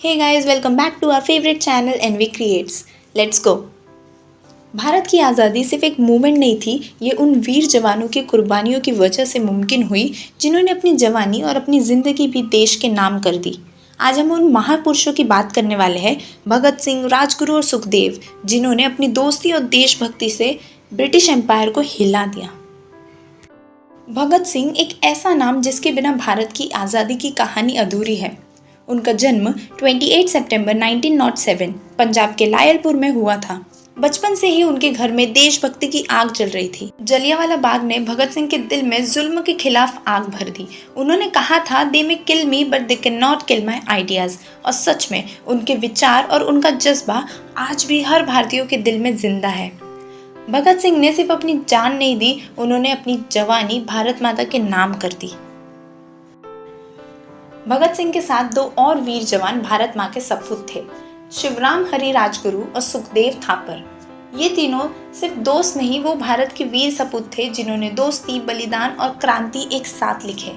Hey guys, welcome back to our favorite channel NV Creates. Let's go. Bharat की आज़ादी सिर्फ एक मूवमेंट नहीं थी, ये उन वीर जवानों की कुर्बानियों की वजह से मुमकिन हुई जिन्होंने अपनी जवानी और अपनी ज़िंदगी भी देश के नाम कर दी। आज हम उन महापुरुषों की बात करने वाले हैं, भगत सिंह, राजगुरु और सुखदेव, जिन्होंने अपनी दोस्ती और देशभक्ति से ब्रिटिश एम्पायर को हिला दिया। भगत सिंह एक ऐसा नाम जिसके बिना भारत की आज़ादी की कहानी अधूरी है। उनका जन्म 28 सितंबर 1907 पंजाब के लायलपुर में हुआ था। बचपन से ही उनके घर में देशभक्ति की आग जल रही थी। जलियांवाला बाग ने भगत सिंह के दिल में जुल्म के खिलाफ आग भर दी। उन्होंने कहा था, they may kill me but they can not kill my ideas. और सच में उनके विचार और उनका जज्बा आज भी हर भारतीयों के दिल में जिंदा है। भगत सिंह ने सिर्फ अपनी जान नहीं दी, उन्होंने अपनी जवानी भारत माता के नाम कर दी। भगत सिंह के साथ दो और वीर जवान भारत माँ के सपूत थे, शिवराम हरि राजगुरु और सुखदेव थापर। ये तीनों सिर्फ दोस्त नहीं, वो भारत के वीर सपूत थे जिन्होंने दोस्ती, बलिदान और क्रांति एक साथ लिखे।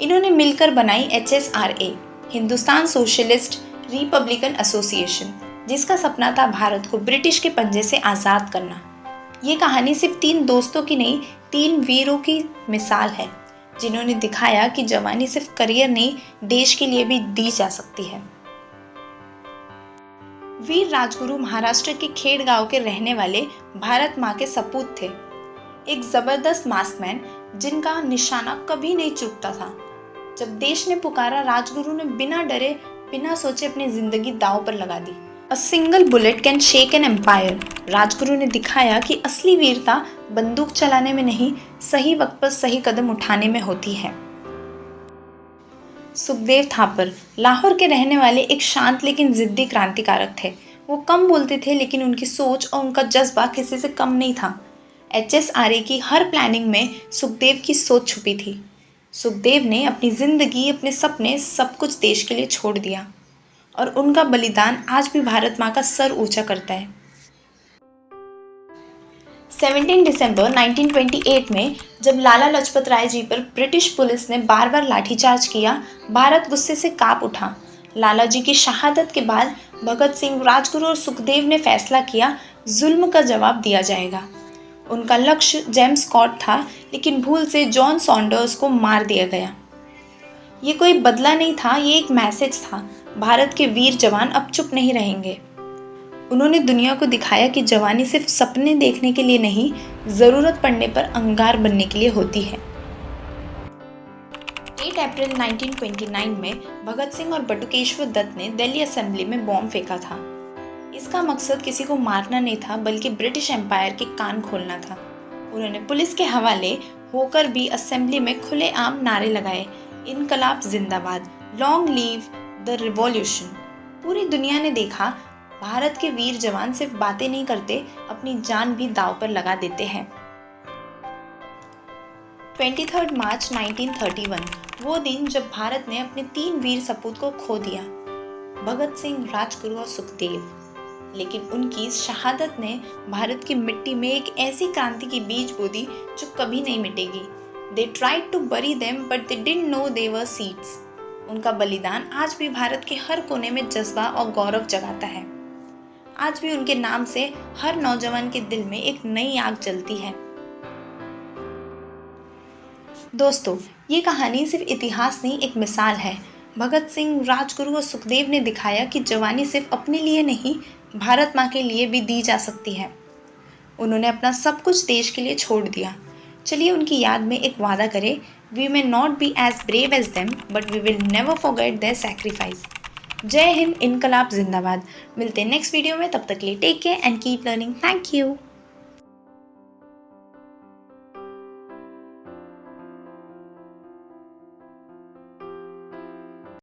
इन्होंने मिलकर बनाई HSRA, Hindustan socialist Republican association, जिसका सपना था भारत को ब्रिटिश के पंजे से आज़ाद करना। ये कहानी सिर्फ तीन दोस्तों की नहीं, तीन वीरों की मिसाल है जिन्होंने दिखाया कि जवानी सिर्फ करियर नहीं, देश के लिए भी दी जा सकती है। वीर राजगुरु महाराष्ट्र के खेड़ गांव के रहने वाले भारत माँ के सपूत थे, एक जबरदस्त मास्कमैन जिनका निशाना कभी नहीं चूकता था। जब देश ने पुकारा, राजगुरु ने बिना डरे बिना सोचे अपनी जिंदगी दांव पर लगा दी। A single bullet can shake an empire. Rajguru ने दिखाया कि असली वीरता बंदूक चलाने में नहीं, सही वक्त पर सही कदम उठाने में होती है। सुखदेव थापर लाहौर के रहने वाले एक शांत लेकिन जिद्दी क्रांतिकारक थे। वो कम बोलते थे लेकिन उनकी सोच और उनका जज्बा किसी से कम नहीं था। HSRA की हर प्लानिंग में सुखदेव की सोच छुपी थी। सुखदेव ने अपनी जिंदगी, अपने सपने, सब कुछ देश के लिए छोड़ दिया और उनका बलिदान आज भी भारत माँ का सर ऊंचा करता है। 17 दिसंबर 1928 में जब लाला लाजपत राय जी पर ब्रिटिश पुलिस ने बार बार लाठीचार्ज किया, भारत गुस्से से कांप उठा। लाला जी की शहादत के बाद भगत सिंह, राजगुरु और सुखदेव ने फैसला किया, जुल्म का जवाब दिया जाएगा। उनका लक्ष्य जेम्स स्कॉट था, लेकिन भूल से जॉन सॉन्डर्स को मार दिया गया। ये कोई बदला नहीं था, ये एक मैसेज था, भारत के वीर जवान अब चुप नहीं रहेंगे। उन्होंने दुनिया को दिखाया कि जवानी सिर्फ सपने देखने के लिए नहीं, जरूरत पड़ने पर अंगार बनने के लिए होती है। 8 अप्रैल 1929 में भगत सिंह और बटुकेश्वर दत्त ने दिल्ली असेंबली में बॉम्ब फेंका था। इसका मकसद किसी को मारना नहीं था, बल्कि ब्रिटिश एम्पायर के कान खोलना था। उन्होंने पुलिस के हवाले होकर भी असेंबली में खुलेआम नारे लगाए, इनकलाब जिंदाबाद, लॉन्ग लीव द रिवॉल्यूशन। पूरी दुनिया ने देखा, भारत के वीर जवान सिर्फ बातें नहीं करते, अपनी जान भी दांव पर लगा देते हैं। 23 मार्च 1931 वो दिन जब भारत ने अपने तीन वीर सपूत को खो दिया, भगत सिंह, राजगुरु और सुखदेव। लेकिन उनकी इस शहादत ने भारत की मिट्टी में एक ऐसी क्रांति की बीज बो दी जो कभी नहीं मिटेगी। They tried to bury them, but they didn't know they were seeds. उनका बलिदान आज भी भारत के हर कोने में जज्बा और गौरव जगाता है। आज भी उनके नाम से हर नौजवान के दिल में एक नई आग जलती है। दोस्तों, ये कहानी सिर्फ इतिहास नहीं, एक मिसाल है। भगत सिंह, राजगुरु और सुखदेव ने दिखाया कि जवानी सिर्फ अपने लिए नहीं, भारत माँ के लिए भी दी जा सकती है। उन्होंने अपना सब कुछ देश के लिए छोड़ दिया। चलिए उनकी याद में एक वादा करें, we may not be as brave as them but we will never forget their sacrifice. जय हिंद, इनकलाब जिंदाबाद। मिलते हैं नेक्स्ट वीडियो में, तब तक के लिए take care and keep learning. Thank you.